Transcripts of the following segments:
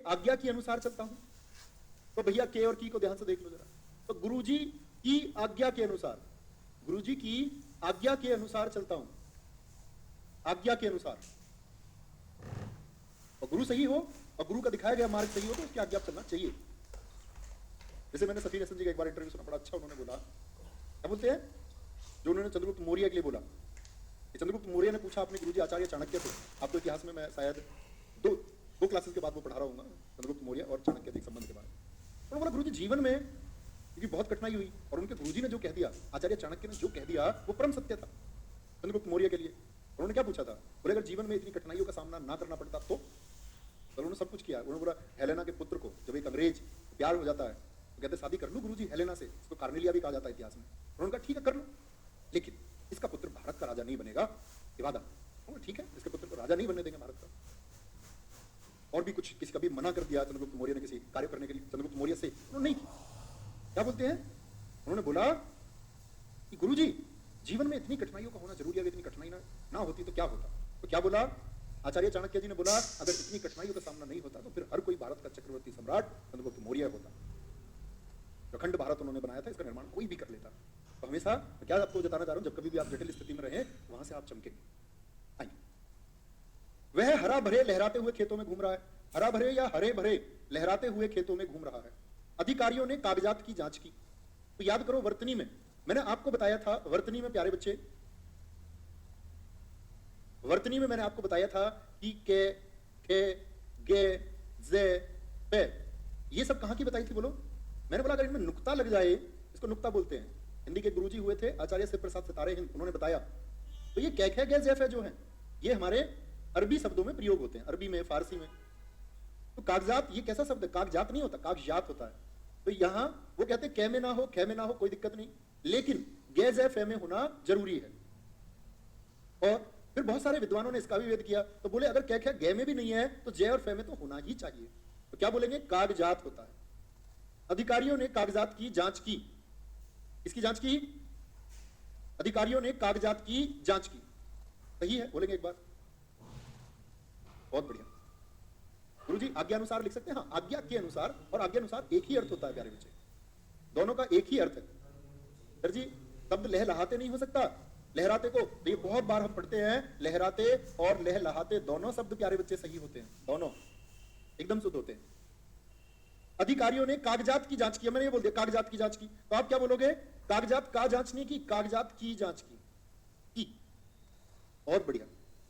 आज्ञा के अनुसार चलता हूं। तो भैया के और की को ध्यान से देख लो जरा। तो गुरुजी की आज्ञा के अनुसार, गुरुजी की आज्ञा के अनुसार चलता हूं, आज्ञा के अनुसार। और गुरु सही हो और गुरु का दिखाया गया मार्ग सही हो तो उसकी आज्ञा चलना चाहिए। जैसे मैंने सफीर हसन जी का एक बार इंटरव्यू सुना, बड़ा अच्छा उन्होंने बोला, क्या बोलते हैं, जो उन्होंने चंद्रगुप्त मौर्य के लिए बोला। चंद्रगुप्त मौर्य ने पूछा अपने गुरुजी आचार्य चाणक्य से, आपको इतिहास में मैं शायद दो क्लासेस के बाद वो पढ़ा रहा हूँ चंद्रगुप्त मौर्य और चाणक्य के संबंध के बारे में। उन्होंने बोला गुरुजी जीवन में क्योंकि बहुत कठिनाई हुई और उनके गुरुजी ने जो कह दिया, आचार्य चाणक्य ने जो कह दिया वो परम सत्य था चंद्रगुप्त मौर्य के लिए। उन्होंने क्या पूछा था, बोले अगर जीवन में इतनी कठिनाइयों का सामना ना करना पड़ता तो उन्होंने सब कुछ किया। उन्होंने बोला हेलेना के पुत्र को जब एक अंग्रेज प्यार हो जाता है तो कहते शादी कर लूं गुरुजी हेलेना से, इसको कार्नेलिया भी कहा जाता है इतिहास में। उन्होंने कहा ठीक है कर लो, लेकिन इसका पुत्र भारत का राजा नहीं बनेगा, ये वादा। ठीक है, इसके पुत्र को राजा नहीं बनने देंगे भारत का। और भी कुछ किसी का भी मना कर दिया चंद्रगुप्त मौर्य ने किसी कार्य करने के लिए चंद्रगुप्त मौर्य से, उन्होंने नहीं किया। क्या बोलते हैं, उन्होंने बोला कि गुरुजी जीवन में इतनी कठिनाइयों का होना जरूरी है, इतनी कठिनाई ना होती तो क्या होता। तो क्या बोला आचार्य चाणक्य जी ने, बोला अगर इतनी कठिनाइयों का सामना नहीं होता तो फिर हर कोई भारत का चक्रवर्ती सम्राट चंद्रगुप्त मौर्य होता। अखंड भारत उन्होंने बनाया था, इसका निर्माण कोई भी कर लेता। तो हमेशा क्या आपको बताना चाह रहा हूं, जब कभी भी आप जटिल स्थिति में रहे वहां से आप चमकेंगे। आइए, वह हरा भरे लहराते हुए खेतों में घूम रहा है, हरा भरे या हरे भरे लहराते हुए खेतों में घूम रहा है। अधिकारियों ने कागजात की जांच की। तो याद करो वर्तनी में मैंने आपको बताया था, वर्तनी में प्यारे बच्चे, वर्तनी में मैंने आपको बताया था कि के, खे, गे, जे, पे, ये सब कहां की बताई थी बोलो। मैंने बोला अगर इनमें नुक्ता लग जाए, इसको नुक्ता बोलते हैं। हिंदी के गुरुजी हुए थे आचार्य शिव प्रसाद सितारे हिंद, उन्होंने बताया। तो ये कै, खे, गे, जे, फे जो है ये हमारे अरबी शब्दों में प्रयोग होते हैं, अरबी में, फारसी में। तो कागजात ये कैसा शब्द है, कागजात नहीं होता, कागजात होता है। तो यहां वो कहते हैं कै में ना हो, खे में ना हो, कोई दिक्कत नहीं, लेकिन गे, जे, फे में होना जरूरी है। और फिर बहुत सारे विद्वानों ने इसका भी वेद किया, तो बोले अगर कै, खे, गे में भी नहीं है तो जे और फे में तो होना ही चाहिए। तो क्या बोलेंगे, कागजात होता है। अधिकारियों ने कागजात की जांच की। इसकी जांच की, अधिकारियों ने कागजात की जांच की। सही है, बोलेंगे एक बार। बहुत बढ़िया गुरुजी, आज्ञा अनुसार लिख सकते हैं। हाँ, आज्ञा के अनुसार और आज्ञा अनुसार एक ही अर्थ होता है प्यारे बच्चे, दोनों का एक ही अर्थ है। सर जी शब्द लहलहाते नहीं हो सकता, लहराते को तो ये बहुत बार हम पढ़ते हैं, लहराते और लहलहाते दोनों शब्द प्यारे बच्चे सही होते हैं, दोनों एकदम शुद्ध होते हैं। अधिकारियों ने कागजात की जांच की, मैंने ये बोल दिया कागजात की जांच की, तो आप क्या बोलोगे, कागजात का जांच नहीं की, कागजात की जांच की। बहुत बढ़िया।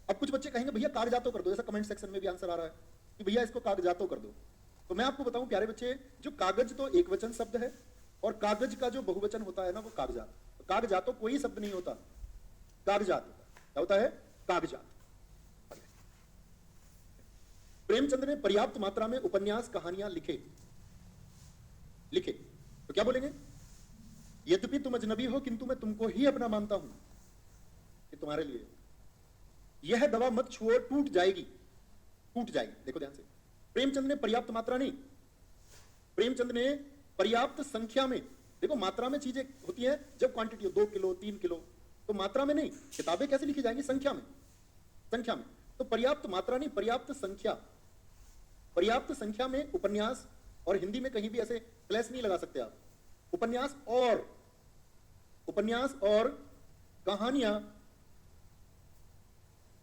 अब कुछ बच्चे कहेंगे भैया कागजातों कर दो, जैसा कमेंट सेक्शन में भी आंसर आ रहा है कि भैया इसको कागजातों कर दो। तो मैं आपको बताऊं प्यारे बच्चे, जो कागज तो एक वचन शब्द है और कागज का जो बहुवचन होता है ना वो कागजात। तो कागजातों कोई शब्द नहीं होता, कागजात होता है। क्या होता है, कागजात। प्रेमचंद ने पर्याप्त मात्रा में उपन्यास कहानियां लिखे। तो क्या बोलेंगे, यद्यपि तुम अजनबी हो किंतु मैं तुमको ही अपना मानता हूं, ये तुम्हारे लिए। यह दवा मत छुओ टूट जाएगी, टूट जाएगी। देखो ध्यान से, प्रेमचंद ने पर्याप्त मात्रा नहीं, प्रेमचंद ने पर्याप्त संख्या में। देखो मात्रा में चीजें होती है जब क्वांटिटी हो 2 किलो 3 किलो, तो मात्रा में नहीं, किताबें कैसे लिखी जाएंगी, संख्या में, संख्या में। तो पर्याप्त मात्रा नहीं, पर्याप्त संख्या, पर्याप्त संख्या में उपन्यास। और हिंदी में कहीं भी ऐसे प्लेस नहीं लगा सकते आप, उपन्यास और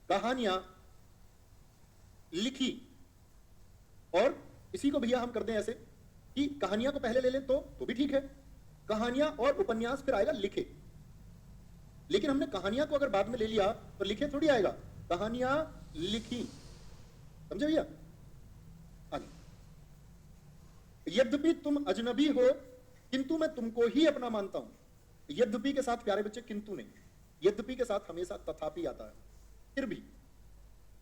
कहानियां लिखी। और इसी को भैया हम कर दें ऐसे कि कहानियां को पहले ले लें तो भी ठीक है, कहानियां और उपन्यास फिर आएगा लिखे। लेकिन हमने कहानियां को अगर बाद में ले लिया तो लिखे थोड़ी आएगा, कहानियां लिखी। समझे भैया। यद्यपि तुम अजनबी हो किंतु मैं तुमको ही अपना मानता हूं। यद्यपि के साथ प्यारे बच्चे किंतु नहीं, यद्यपि के साथ हमेशा तथापि आता है। फिर भी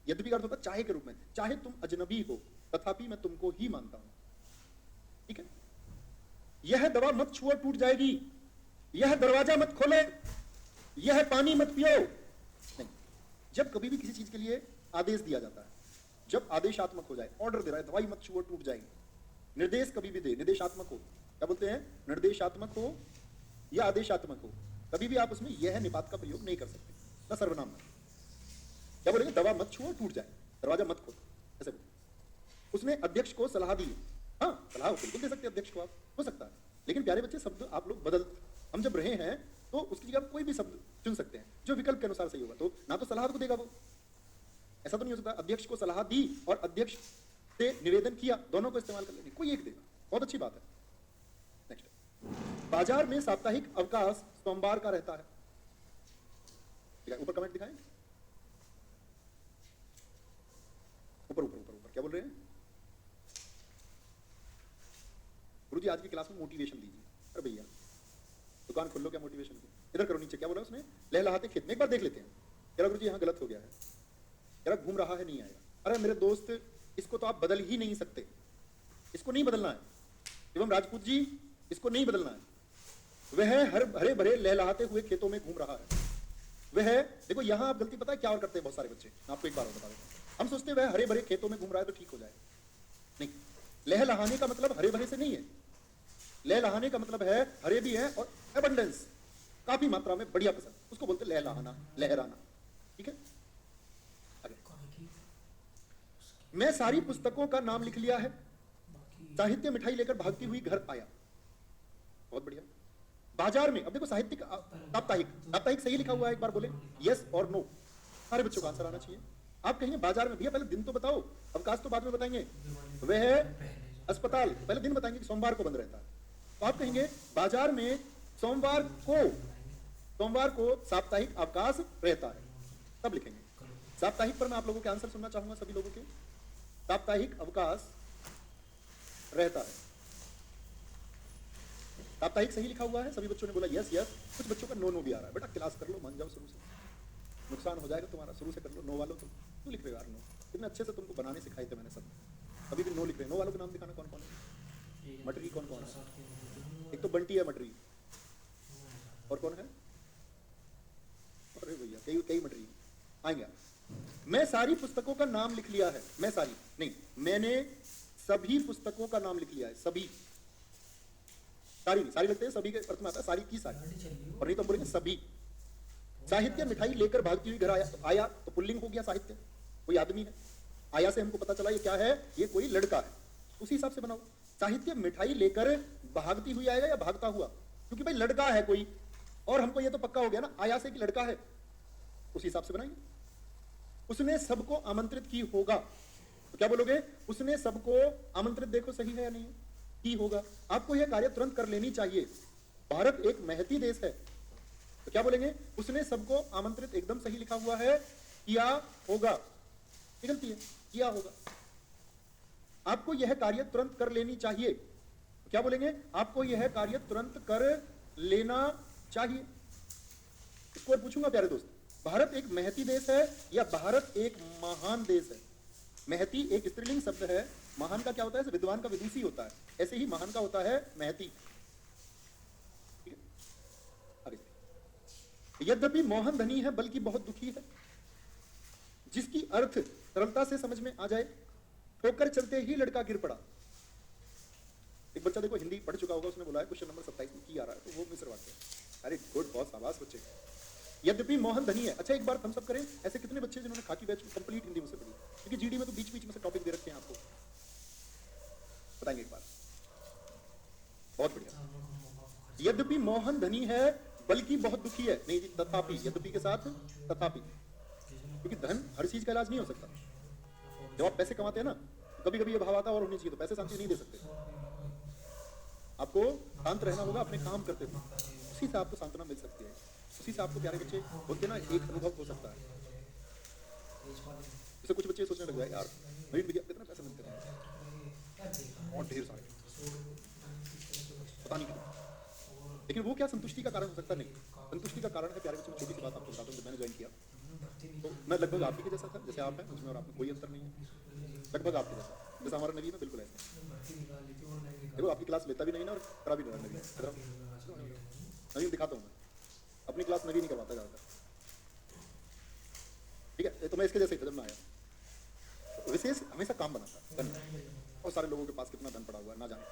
यद्यपि का अर्थ होता है चाहे के रूप में, चाहे तुम अजनबी हो तथापि मैं तुमको ही मानता हूं। ठीक है। यह दवा मत छुओ टूट जाएगी, यह दरवाजा मत खोलो, यह पानी मत पियो। नहीं, जब कभी भी किसी चीज के लिए आदेश दिया जाता है, जब आदेशात्मक हो जाए, ऑर्डर दे रहा है दवाई मत छुओ टूट जाएगी, निर्देश कभी भी दे, निर्देशात्मक हो, क्या बोलते हैं, निर्देशात्मक हो या आदेशात्मक हो, कभी भी आप उसमें यह निपात का प्रयोग नहीं कर सकते, ना सर्वनाम में। क्या बोलेंगे, दवा मत छुओ टूट जाए, दरवाजा मत खोलो, ऐसे बोलो। उसने अध्यक्ष को सलाह दी। हाँ, सलाह बिल्कुल दे सकते हैं अध्यक्ष को आप, हो सकता है, लेकिन प्यारे बच्चे शब्द आप लोग बदल, हम जब रहे हैं तो उसकी जगह कोई भी शब्द चुन सकते हैं जो विकल्प के अनुसार सही होगा। तो ना तो सलाह को देगा वो, ऐसा तो नहीं हो सकता अध्यक्ष को सलाह दी और अध्यक्ष से निवेदन किया, दोनों को इस्तेमाल कर लेंगे, कोई एक देगा, बहुत अच्छी बात है। नेक्स्ट, बाजार में साप्ताहिक अवकाश सोमवार का रहता है। ठीक है, ऊपर कमेंट दिखाएं, ऊपर ऊपर ऊपर ऊपर क्या बोल रहे हैं गुरुजी? आज की क्लास में मोटिवेशन दीजिए। अरे भैया दुकान खोल लो, क्या मोटिवेशन की? इधर करो, नीचे क्या बोला उसने? लहलहाते खेत में, एक बार देख लेते हैं। कह रहा गुरुजी यहाँ गलत हो गया है, कह रहा घूम रहा है, नहीं आएगा। अरे मेरे दोस्त, इसको तो आप बदल ही नहीं सकते, इसको नहीं बदलना है। एवं राजपूत जी, इसको नहीं बदलना है। वह हरे भरे लहलहाते हुए खेतों में घूम रहा है। वह, देखो यहाँ आप गलती पता है क्या और करते हैं बहुत सारे बच्चे, मैं आपको एक बार और बता देता हूँ। हम सोचते हैं वह हरे भरे खेतों में घूम रहा है तो ठीक हो जाए, नहीं। लहलहाने का मतलब हरे भरे से नहीं है, लहलहाने का मतलब है हरे भी है और एबंडेंस, काफी मात्रा में, बढ़िया पसंद, उसको बोलते लहलहाना, लहराना। ठीक है, आगे। मैं सारी पुस्तकों का नाम लिख लिया है, साहित्य मिठाई लेकर भागती हुई घर आया। बहुत बढ़िया। बाजार में, अब देखो साहित्यिक साप्ताहिक, साप्ताहिक सही लिखा हुआ है, एक बार बोले यस और नो, सारे बच्चों का आंसर आना चाहिए। आप कहेंगे बाजार में, भैया पहले दिन तो बताओ, अवकाश तो बाद में बताएंगे। वह अस्पताल, पहले दिन बताएंगे कि सोमवार को बंद रहता है, तो आप कहेंगे बाजार में सोमवार को साप्ताहिक अवकाश रहता है, तब लिखेंगे। साप्ताहिक पर मैं आप लोगों के आंसर सुनना चाहूंगा, सभी लोगों के। साप्ताहिक अवकाश रहता है, साप्ताहिक सही लिखा हुआ है, सभी बच्चों ने बोला यस यस। कुछ बच्चों का नो नो भी आ रहा है। बेटा क्लास कर लो, मान जाओ शुरू से, नुकसान हो जाएगा तुम्हारा, शुरू से कर लो। नो वालों तुम क्यों लिख रहे हो यार नो? इतने अच्छे से तुमको बनाने सिखाए थे मैंने सब, अभी भी नो लिख रहे हैं। नो वालों के नाम दिखाना कौन कौन है? मटरी कौन कौन है? एक तो बंटी है मटरी, और कौन है? अरे भैया कई मटरी आएंगे। मैं सारी पुस्तकों का नाम लिख लिया है, मैं सारी नहीं, मैंने सभी पुस्तकों का नाम लिख लिया है। सभी, सारी नहीं, सारी लगते हैं, सभी के अर्थ में आता है सारी की सारी, और नहीं तो बोलेंगे सभी। साहित्य मिठाई लेकर भागती हुई घर आया, तो आया तो पुल्लिंग हो गया, साहित्य कोई आदमी है। आया से हमको पता चला ये क्या है, ये कोई लड़का है, उसी हिसाब से बनाओ। साहित्य मिठाई लेकर भागती हुई आएगा या भागता हुआ? क्योंकि भाई लड़का है कोई, और हमको ये तो पक्का हो गया ना आया से कि लड़का है, उसी हिसाब से बनाएंगे। उसने सबको आमंत्रित की होगा, तो क्या बोलोगे? उसने सबको आमंत्रित, देखो सही है या नहीं, की होगा। आपको यह कार्य तुरंत कर लेनी चाहिए, भारत एक महती देश है, तो क्या बोलेंगे? उसने सबको आमंत्रित, एकदम सही लिखा हुआ है, किया होगा, ये गलती है, किया होगा। आपको यह कार्य तुरंत कर लेनी चाहिए, तो क्या बोलेंगे? आपको यह कार्य तुरंत कर लेना चाहिए। इसको पूछूंगा प्यारे दोस्त, भारत एक महती देश है या भारत एक महान देश है? महती एक स्त्रीलिंग शब्द है, महान का क्या होता है? विद्वान का विदुषी होता है, ऐसे ही महान का होता है महती। ठीक है, आगे। यद्यपि मोहन धनी है बल्कि बहुत दुखी है, जिसकी अर्थ सरलता से समझ में आ जाए। ठोकर चलते ही लड़का गिर पड़ा। एक बच्चा देखो हिंदी पढ़ चुका होगा, उसने बोला है क्वेश्चन नंबर 27 में की आ रहा है, तो वो मिस्र वाक्य। अरे गुड, बहुत शाबाश बच्चे। यद्यपि मोहन धनी है। अच्छा एक बार थम्स अप करें, ऐसे कितने बच्चे जिन्होंने खाकी बैच कंप्लीट हिंदी मुझसे पढ़ी? क्योंकि जीडी में तो बीच बीच में से टॉपिक दे रखे हैं आपको, बताएंगे एक बार। बहुत बढ़िया। यद्यपि मोहन धनी है बल्कि बहुत दुखी है, नहीं जी, तथापि, यद्यपि के साथ तथापि, क्योंकि धन हर चीज का इलाज नहीं हो सकता। जब आप पैसे कमाते हैं ना, कभी कभी ये भाव आता है और होनी चाहिए, तो पैसे शांति नहीं दे सकते। आपको शांत रहना होगा अपने काम करते हुए, उसी से आपको सांत्वना मिल सकती है, उसी से आपको प्यारे बच्चे होते ना एक अनुभव हो सकता है। जैसे कुछ बच्चे सोचने लग जाए यार नवीन भैया कितना पैसा मिलते हैं, और ढेर सारे, पता नहीं क्यों, लेकिन वो क्या संतुष्टि का कारण हो सकता? नहीं, संतुष्टि का कारण है प्यारे बच्चों। छोटी सी बात आपको बताता हूँ, जब मैंने ज्वाइन किया तो मैं लगभग आप ही के जैसा था, जैसे आप हैं, मुझमें और आप में कोई अंतर नहीं है, लगभग आपके जैसा, जैसा हमारा नवीन है बिल्कुल ऐसा। देखो आपकी क्लास लेता भी नहीं ना और करा भी नहीं नवीन दिखाता हूँ मैं, अपनी क्लास नवीन ही करवाता ज़्यादातर। ठीक है, तो मैं इसके जैसे ही था जब मैं आया, विशेष हमेशा काम बनाता है। और सारे लोगों के पास कितना धन पड़ा हुआ है ना जाने।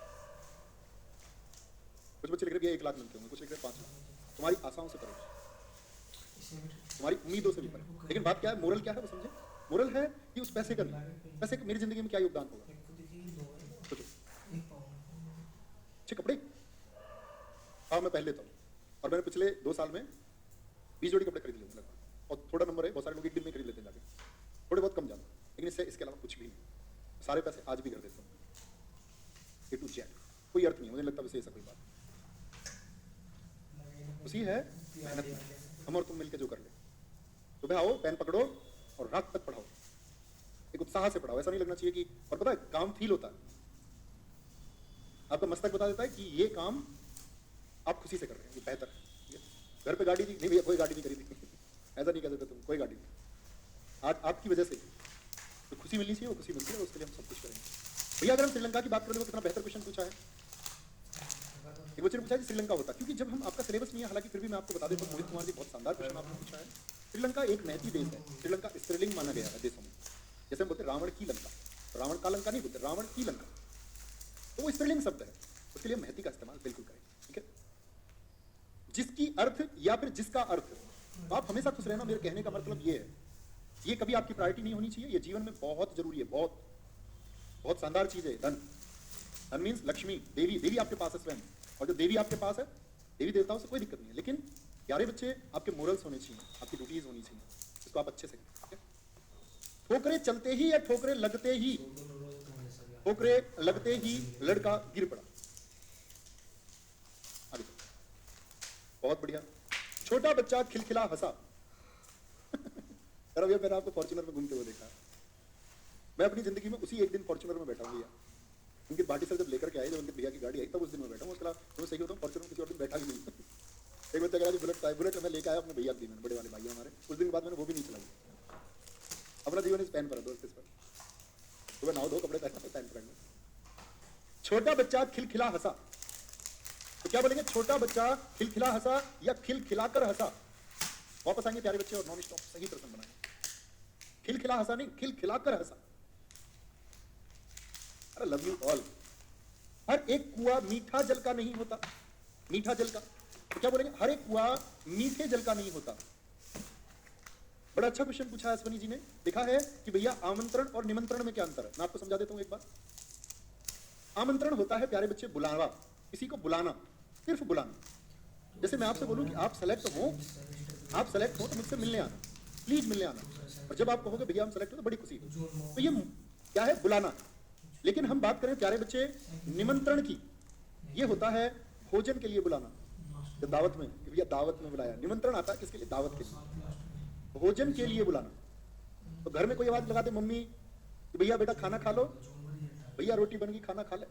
कुछ बच्चे लिख रहे हैं 1 लाख मिलते होंगे, कुछ लिख रहे हैं 5 लाख। तुम्हारी आशाओं से परे, तुम्हारी उम्मीदों से भी परे। लेकिन बात क्या है, मोरल क्या है वो समझे? मोरल है कि उस पैसे का नहीं, पैसे का मेरी जिंदगी में क्या योगदान होगा, हाँ मैं पहन लेता हूँ, और मैंने पिछले 2 साल में 20 जोड़ी कपड़े खरीद लिए लगभग, और थोड़ा नंबर है, बहुत सारे लोग एक दिन में खरीद लेते हैं जाके, थोड़े बहुत कम जाना, लेकिन इसके अलावा कुछ भी नहीं, सारे पैसे आज भी कर देता हूँ, A to Z, कोई अर्थ नहीं, मुझे लगता वैसे ऐसा कोई बात उसी है मेहनत में, हम और तुम मिलकर जो कर ले, सुबह आओ, पेन पकड़ो और रात तक पढ़ाओ, एक उत्साह से पढ़ाओ, ऐसा नहीं लगना चाहिए कि, और पता है काम फील होता है, आपका मस्तक बता देता है कि ये काम आप खुशी से कर रहे हैं, ये बेहतर है, घर पे गाड़ी नहीं भैया, कोई गाड़ी नहीं खरीदी ऐसा नहीं कह सकते तुम, कोई गाड़ी नहीं, आज आपकी वजह से तो खुशी मिलनी चाहिए, वो खुशी मिलती है, उसके लिए हम सब कुछ करेंगे। भैया अगर हम श्रीलंका की बात करें तो कितना बेहतर क्वेश्चन पूछा है, एक बच्चे ने पूछा कि श्रीलंका होता, क्योंकि जब हम, आपका सिलेबस नहीं है हालांकि फिर भी मैं आपको बता देता हूँ, मोहित कुमार जी बहुत शानदार क्वेश्चन आपने पूछा है। श्रीलंका एक महती देश है, श्रीलंका स्त्रीलिंग माना गया है देशों में, जैसे हम बोलते रावण की लंका, रावण का लंका नहीं बोलते, रावण की लंका, तो वो स्त्रीलिंग शब्द है, उसके लिए महती का इस्तेमाल बिल्कुल करें, ठीक है। जिसकी अर्थ या फिर जिसका अर्थ, आप हमेशा खुश रहना, मेरे कहने का मतलब ये है, ये कभी आपकी प्रायोरिटी नहीं होनी चाहिए, ये जीवन में बहुत जरूरी है, बहुत बहुत शानदार चीज है। धन, धन मीन्स लक्ष्मी, देवी, देवी आपके पास है स्वयं, और जो देवी आपके पास है, देवी देवताओं से कोई दिक्कत नहीं है, लेकिन प्यारे बच्चे आपके मोरल्स होने चाहिए, आपकी ड्यूटीज होनी चाहिए, इसको आप अच्छे से करें। ठोकरे चलते ही या ठोकरे लगते ही, ठोकरे लगते ही लड़का गिर पड़ा, आगे बहुत बढ़िया। छोटा बच्चा खिलखिला हंसा भैया मैंने आपको फॉर्च्यूनर में घूमते हुए देखा, मैं अपनी जिंदगी में उसी एक दिन फॉर्च्यूनर में बैठा हूँ भैया, उनके बाटी सर जब लेकर के आए, जब उनके भैया की गाड़ी आई तब उस दिन मैं बैठा हूँ, उसके अलावा तो सही होता हूँ फॉर्च्यूनर में किसी और दिन बैठा ही नहीं एक बच्चा कह बुलेट का, बुलेट मैं लेकर आया अपने भैया दी, मैंने बड़े वाले भाई हमारे, उस दिन के बाद मैंने वो भी नहीं चलाई, अपना जीवन इस पैन पर दोस्त, इस पर सुबह नाव धो, कपड़े पहनना, पैन पर। छोटा बच्चा खिलखिला हंसा, तो क्या बोलेंगे, छोटा बच्चा खिलखिला हंसा या खिलखिलाकर हंसा, वापस आएंगे प्यारे बच्चे और नॉन स्टॉप सही प्रश्न बनाएंगे, खिलखिला हंसा नहीं, खिलखिलाकर हंसा। अरे लव यू ऑल। हर एक कुआं मीठा जल का नहीं होता, मीठा जल का, तो क्या बोलेंगे, हर एक कुआं मीठे जल का नहीं होता। बड़ा अच्छा क्वेश्चन पूछा है अश्वनी जी ने, लिखा है कि भैया आमंत्रण और निमंत्रण में क्या अंतर है, मैं आपको समझा देता हूं एक बार। आमंत्रण होता है प्यारे बच्चे बुलावा, किसी को बुलाना, सिर्फ बुलाना, जैसे मैं आपसे बोलूं कि आप सेलेक्ट हो तो मुझसे मिलने आना, प्लीज मिलने आना, और जब आप कहोगे भैया हम सेलेक्ट हो तो बड़ी खुशी हो, तो ये क्या है, बुलाना। लेकिन हम बात करें प्यारे बच्चे निमंत्रण की, ये होता है भोजन के लिए बुलाना, जब दावत में, भैया दावत में बुलाया, निमंत्रण आता है किसके लिए, दावत के लिए, भोजन के लिए बुलाना। तो घर में कोई आवाज लगाते मम्मी कि भैया बेटा खाना खा लो, भैया रोटी बन गई खाना खा ले,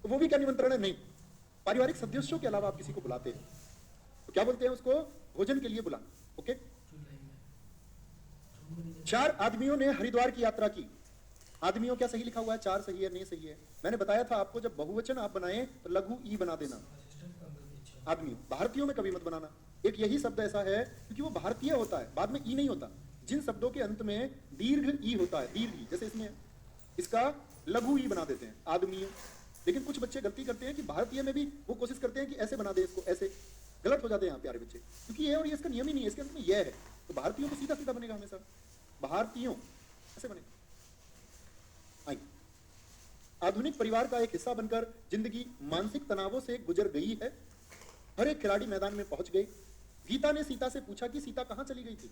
तो वो भी क्या निमंत्रण है, नहीं। पारिवारिक सदस्यों के अलावा आप किसी को बुलाते हैं तो क्या बोलते हैं उसको, भोजन के लिए बुलाना, ओके। 4 आदमियों ने हरिद्वार की यात्रा की, आदमियों क्या सही लिखा हुआ है, 4 सही है, नहीं सही है, मैंने बताया था आपको जब बहुवचन आप बनाए तो लघु ई बना देना, आदमी, भारतीयों में कभी मत बनाना, एक यही शब्द ऐसा है क्योंकि वो भारतीय होता है, बाद में ई नहीं होता, जिन शब्दों के अंत में दीर्घ ई होता है, दीर्घ ई, जैसे इसमें इसका लघु ई बना देते हैं आदमी। लेकिन कुछ बच्चे गलती करते हैं कि भारतीय में भी वो कोशिश करते हैं कि ऐसे बना दे इसको, ऐसे गलत हो जाते हैं यहाँ प्यारे बच्चे, क्योंकि ये और ये इसका नियम ही नहीं है, इसके अंत में यह है, तो भारतीयों को सीधा सीधा बनेगा हमेशा, भारतीयों ऐसे बनेगा। आधुनिक परिवार का एक हिस्सा बनकर जिंदगी मानसिक तनावों से गुजर गई है, हर एक खिलाड़ी मैदान में पहुंच गए, गीता ने सीता से पूछा कि सीता कहां चली गई थी,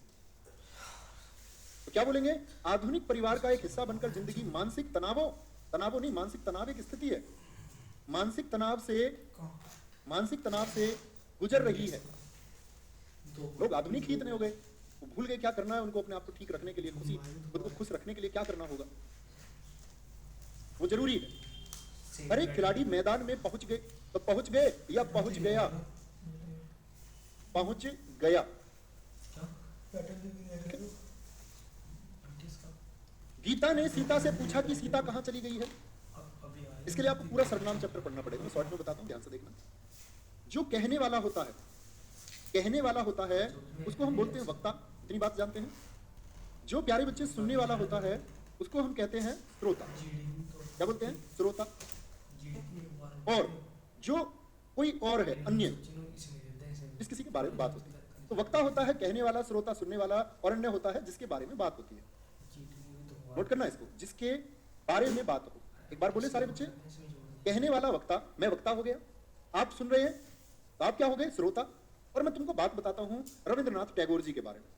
तो क्या बोलेंगे, आधुनिक परिवार का एक हिस्सा बनकर जिंदगी मानसिक तनावों नहीं, मानसिक तनाव एक स्थिति है, मानसिक तनाव से गुजर रही है। लोग आधुनिक ही इतने हो गए, वो भूल गए क्या करना है उनको, अपने आप को ठीक रखने के लिए, खुद को खुश रखने के लिए क्या करना होगा, वो जरूरी है। हर एक खिलाड़ी मैदान में पहुंच गए, तो पहुंच गए या पहुंच गया, पहुंच गया। गीता ने सीता से पूछा कि सीता कहां चली गई है, इसके लिए आपको पूरा सर्वनाम चैप्टर पढ़ना पड़ेगा, मैं शॉर्ट में बताता हूं, ध्यान से देखना। जो कहने वाला होता है उसको हम बोलते हैं वक्ता, इतनी बात जानते हैं। जो प्यारे बच्चे सुनने वाला होता है उसको हम कहते हैं श्रोता, क्या बोलते हैं, श्रोता। और जो कोई और है, अन्य, जिस किसी के बारे में बात होती है, तो वक्ता होता है कहने वाला, श्रोता सुनने वाला, और अन्य होता है जिसके बारे में बात होती है। नोट करना इसको, जिसके बारे में बात हो। एक बार बोले सारे बच्चे, कहने वाला वक्ता, मैं वक्ता हो गया, आप सुन रहे हैं, तो आप क्या हो गए? श्रोता। और मैं तुमको बात बताता हूं रविंद्रनाथ टैगोर जी के बारे में।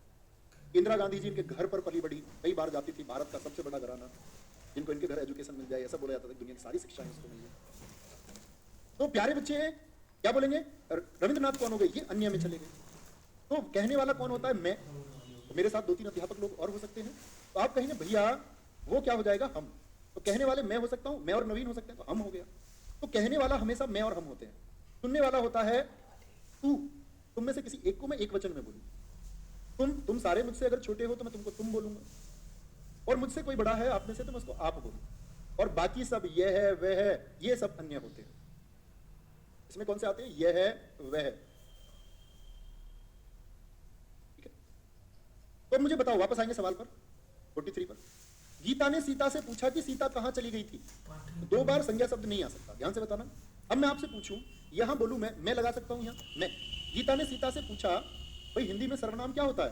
इंदिरा गांधी जी इनके घर पर पली बड़ी, कई बार जाती थी, भारत का सबसे बड़ा घराना, जिनको इनके घर एजुकेशन मिल जाए ऐसा बोला जाता था, दुनिया की सारी शिक्षाएं इसको मिल जाए। तो प्यारे बच्चे क्या बोलेंगे? रविंद्रनाथ कौन हो गए? ये अन्य में चले गए। तो कहने वाला कौन होता है? मैं। तो मेरे साथ 2-3 अध्यापक लोग और हो सकते हैं। तो आप कहेंगे भैया वो क्या हो जाएगा? हम। तो कहने वाले मैं हो सकता हूं, मैं और नवीन हो सकते हैं, तो हम हो गया। तो कहने वाला हमेशा मैं और हम होते हैं। सुनने वाला होता है तू। तुम में से किसी एक को मैं एक वचन में बोलूं। तुम सारे मुझसे अगर छोटे हो तो मैं तुमको तुम बोलूंगा, और मुझसे कोई बड़ा है आप में से तो मैं उसको आप बोलूंगा। और बाकी सब यह है वह है, ये सब अन्य होते हैं। इसमें कौन से आते हैं? यह है वह है। ठीक है, तो मुझे बताओ, वापस आएंगे सवाल पर 43 पर। गीता ने सीता से पूछा कि सीता कहां चली गई थी? 2 बार संज्ञा शब्द नहीं आ सकता, ध्यान से बताना। अब मैं आपसे पूछूं, यहां बोलूं मैं लगा सकता हूं यहां मैं। गीता ने सीता से पूछा, भाई हिंदी में सर्वनाम क्या होता है?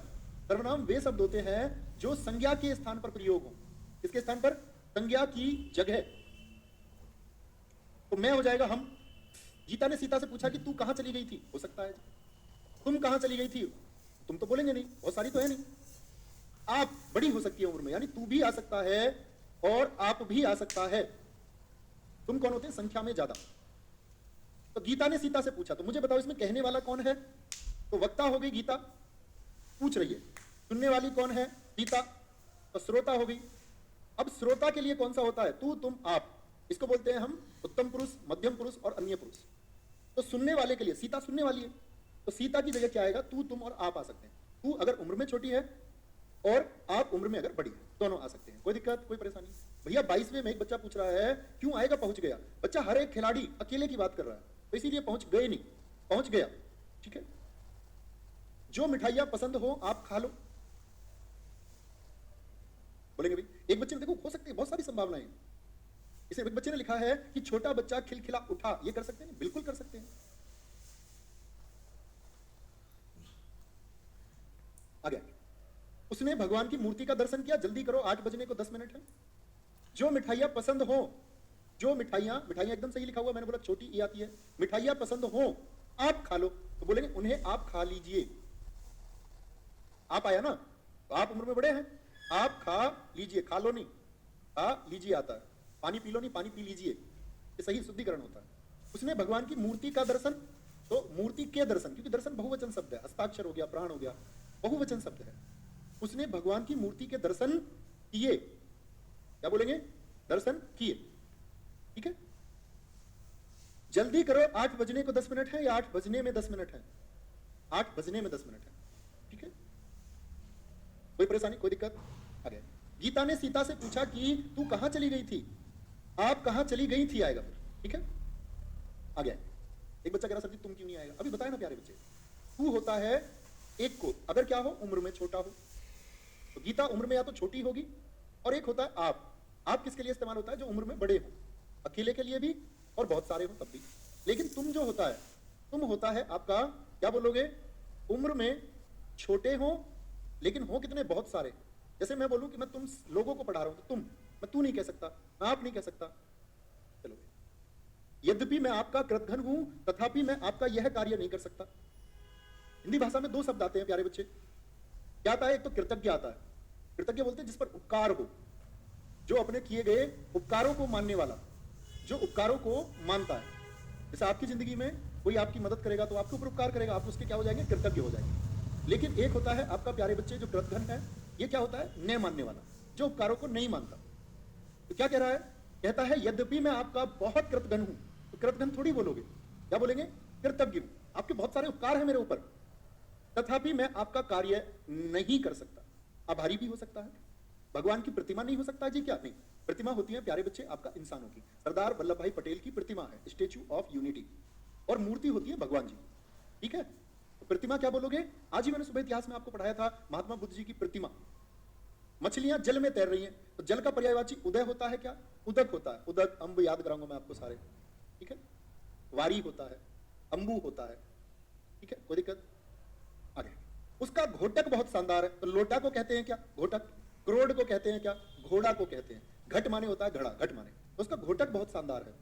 सर्वनाम वे शब्द होते हैं जो संज्ञा के स्थान पर प्रयोग हो। किसके स्थान पर? संज्ञा की जगह। तो मैं हो जाएगा हम। गीता ने सीता से पूछा कि तू कहां चली गई थी? हो सकता है। तुम कहां चली गई थी? तुम तो बोलेंगे नहीं, बहुत सारी तो है नहीं। आप बड़ी हो सकती है उम्र में, यानी तू भी आ सकता है और आप भी आ सकता है। तुम कौन होते हैं? संख्या में ज्यादा। तो गीता ने सीता से पूछा, तो मुझे बताओ इसमें कहने वाला कौन है? तो वक्ता हो गई गीता, पूछ रही है। सुनने वाली कौन है? सीता। तो श्रोता हो गई। अब श्रोता के लिए कौन सा होता है? तू, तुम, आप। इसको बोलते हैं हम उत्तम पुरुष, मध्यम पुरुष और अन्य पुरुष। तो सुनने वाले के लिए सीता सुनने वाली है, तो सीता की जगह क्या आएगा? तू, तुम और आप आ सकते हैं। तू अगर उम्र में छोटी है और आप उम्र में अगर बड़ी है, दोनों आ सकते हैं। कोई दिक्कत, कोई परेशानी? भैया 22वें में एक बच्चा पूछ रहा है क्यों आएगा? पहुंच गया। बच्चा हर एक खिलाड़ी अकेले की बात कर रहा है, तो इसीलिए पहुंच गए नहीं, पहुंच गया। ठीक है, जो मिठाइयां पसंद हो आप खा लो। बोलेंगे भाई एक बच्चे ने, देखो हो सकती है बहुत सारी संभावनाएं। इसे एक बच्चे ने लिखा है कि छोटा बच्चा खिलखिला उठा, ये कर सकते हैं? बिल्कुल कर सकते हैं। आ गया। उसने भगवान की मूर्ति का दर्शन किया। जल्दी करो, 8 बजने को 10 मिनट है। जो मिठाइयां पसंद हो, जो मिठाइयां एकदम सही लिखा हुआ, मैंने बोला छोटी ई आती है। मिठाइयां पसंद हो आप खा लो, तो बोलेंगे उन्हें आप खा लीजिए। आप आया ना, तो आप उम्र में बड़े हैं, आप खा लीजिए। खा लो नहीं, खा लीजिए आता है। पानी पी लो नहीं, पानी पी लीजिए, ये सही शुद्धिकरण होता है। उसने भगवान की मूर्ति का दर्शन, तो मूर्ति के दर्शन, क्योंकि दर्शन बहुवचन शब्द है, हस्ताक्षर हो गया, प्राण हो गया, बहुवचन शब्द है। उसने भगवान की मूर्ति के दर्शन किए। क्या बोलेंगे? दर्शन किए। ठीक है, जल्दी करो, 8 बजने को 10 मिनट है या 8 बजने में 10 मिनट है? 8 बजने में 10 मिनट है। ठीक है, कोई परेशानी, कोई दिक्कत? आ गया। गीता ने सीता से पूछा कि तू कहां चली गई थी? आप कहां चली गई थी आएगा फिर। ठीक है, आ गया। एक बच्चा कह रहा सर जी तुम क्यों नहीं आएगा? अभी बताया ना प्यारे बच्चे, तू होता है एक को, अगर क्या हो? उम्र में छोटा हो। तो गीता उम्र में या तो छोटी होगी, और एक होता है आप। आप किसके लिए इस्तेमाल होता है? जो उम्र में बड़े हो, अकेले के लिए भी और बहुत सारे हो तब भी। लेकिन तुम जो होता है, तुम होता है आपका, क्या बोलोगे? उम्र में छोटे हो लेकिन हो कितने? बहुत सारे। जैसे मैं बोलूं कि मैं तुम लोगों को पढ़ा रहा हूं, तो तुम, मैं तू नहीं कह सकता, मैं आप नहीं कह सकता। चलो, यद्यपि मैं आपका कृतघ्न हूं तथापि मैं आपका यह कार्य नहीं कर सकता। हिंदी भाषा में 2 शब्द आते हैं प्यारे बच्चे। क्या आता है? एक तो कृतज्ञ आता है। कृतज्ञ बोलते हैं जिस पर उपकार हो, जो अपने किए गए उपकारों को मानने वाला, जो उपकारों को मानता है। जैसे आपकी जिंदगी में कोई आपकी मदद करेगा तो आपके ऊपर उपकार करेगा, आप उसके क्या हो जाएंगे? कृतज्ञ हो जाएंगे। लेकिन एक होता है आपका प्यारे बच्चे जो कृतघ्न है, ये क्या होता है? न मानने वाला, जो उपकारों को नहीं मानता। तो क्या कह रहा है? कहता है यद्यपि मैं आपका बहुत कृतघ्न हूं, तो कृतघ्न थोड़ी बोलोगे, क्या बोलेंगे? कृतज्ञ हूं, आपके बहुत सारे उपकार हैं मेरे ऊपर, तथापि मैं आपका कार्य नहीं कर सकता। आभारी भी हो सकता है। भगवान की प्रतिमा नहीं हो सकता जी? क्या नहीं, प्रतिमा होती है प्यारे बच्चे आपका इंसानों की। सरदार वल्लभ भाई पटेल की प्रतिमा है, स्टेच्यू ऑफ यूनिटी, और मूर्ति होती है भगवान जी। ठीक है, तो प्रतिमा क्या बोलोगे? आज ही मैंने सुबह इतिहास में आपको पढ़ाया था महात्मा बुद्ध जी की प्रतिमा। मछलियां जल में तैर रही हैं, तो जल का पर्यायवाची उदय होता है क्या? उदक होता है। उदक, अंब याद कराऊंगा मैं आपको सारे। ठीक है, वारी होता है, अंबु होता है। ठीक है, कोई दिक्कत? आगे उसका घोटक बहुत शानदार है, तो लोटा को कहते हैं क्या? घोटक। क्रोड को कहते हैं क्या? घोड़ा को कहते हैं। घट माने होता है घड़ा, घट माने, तो उसका घोटक बहुत शानदार है।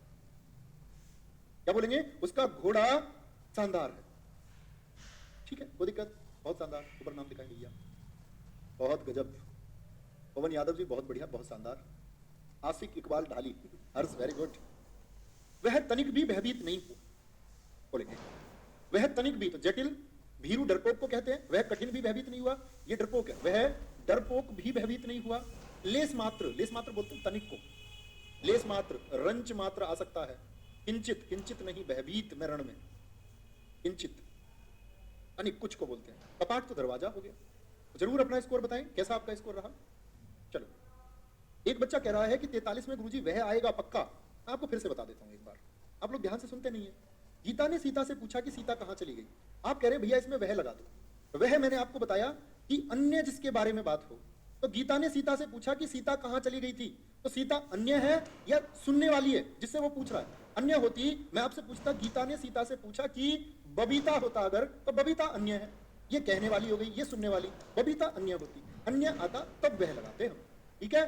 क्या बोलेंगे? उसका घोड़ा शानदार है। ठीक है, कोई दिक्कत? बहुत शानदार। ऊपर नाम दिखाएंगे भैया, बहुत गजब। पवन यादव जी बहुत बढ़िया, बहुत शानदार। आसिक इकबाल ढाली, हर्ष वेरी गुड। वह तनिक भी भयभीत नहीं हुआ, बोलेंगे वह तनिक भी, तो जटिल भीरू डरपोक को कहते हैं, वह कठिन भी भयभीत नहीं हुआ, ये डरपोक है। वह डरपोक भी भयभीत नहीं हुआ, लेस मात्र बोलते हैं तनिक को, लेस मात्र, रंच मात्र आ सकता है, किंचित, किंचित नहीं, भयभीत में रण में, किंचित, तनिक कुछ को बोलते हैं। कपाट तो दरवाजा हो गया। जरूर अपना स्कोर बताएं, कैसा आपका स्कोर रहा। चलो, एक बच्चा कह रहा है कि 43 में गुरुजी वह आएगा पक्का। आपको फिर से बता देता हूं एक बार, आप लोग ध्यान से सुनते नहीं है। गीता ने सीता से पूछा कि सीता कहां चली गई, आप कह रहे भैया इसमें वह लगा दो। वह मैंने आपको बताया कि अन्य जिसके बारे में बात हो, तो गीता ने सीता से पूछा कि सीता कहां चली गई थी, तो सीता अन्य है या सुनने वाली है जिससे वो पूछ रहा है। अन्य होती, मैं आपसे पूछता, गीता ने सीता से पूछा कि बबीता होता अगर, तो बबीता अन्य है, ये कहने वाली हो गई, ये सुनने वाली, बबीता अन्य होती, अन्य आता तब वह लगाते हम। ठीक है,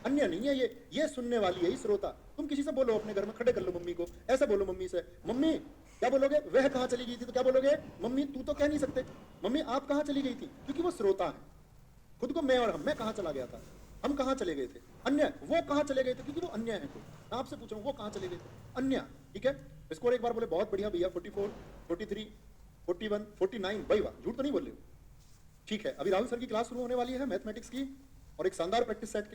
अन्य नहीं है ये सुनने वाली है, श्रोता। तुम किसी से बोलो, अपने घर में खड़े कर लो मम्मी को, ऐसा बोलो मम्मी से, मम्मी क्या बोलोगे, वह कहां चली गई थी, तो क्या बोलोगे, मम्मी तू तो कह नहीं सकते, मम्मी आप कहां चली गई थी, क्योंकि वो श्रोता है। खुद को मैं और हम, मैं कहां चला गया था, हम कहां चले गए थे, अन्य वो कहां चले गए थे, क्योंकि वो अन्य है। मैं आपसे पूछ रहा हूं वो कहां चले गए थे, अन्य। ठीक है, स्कोर एक बार बोले बहुत बढ़िया भैया, 44, 43, 41, 49, भाई वाह, झूठ तो नहीं बोल रहे हो। ठीक है, अभी राहुल सर की क्लास शुरू होने वाली है मैथमेटिक्स की, और एक शानदार प्रैक्टिस सेट के लिए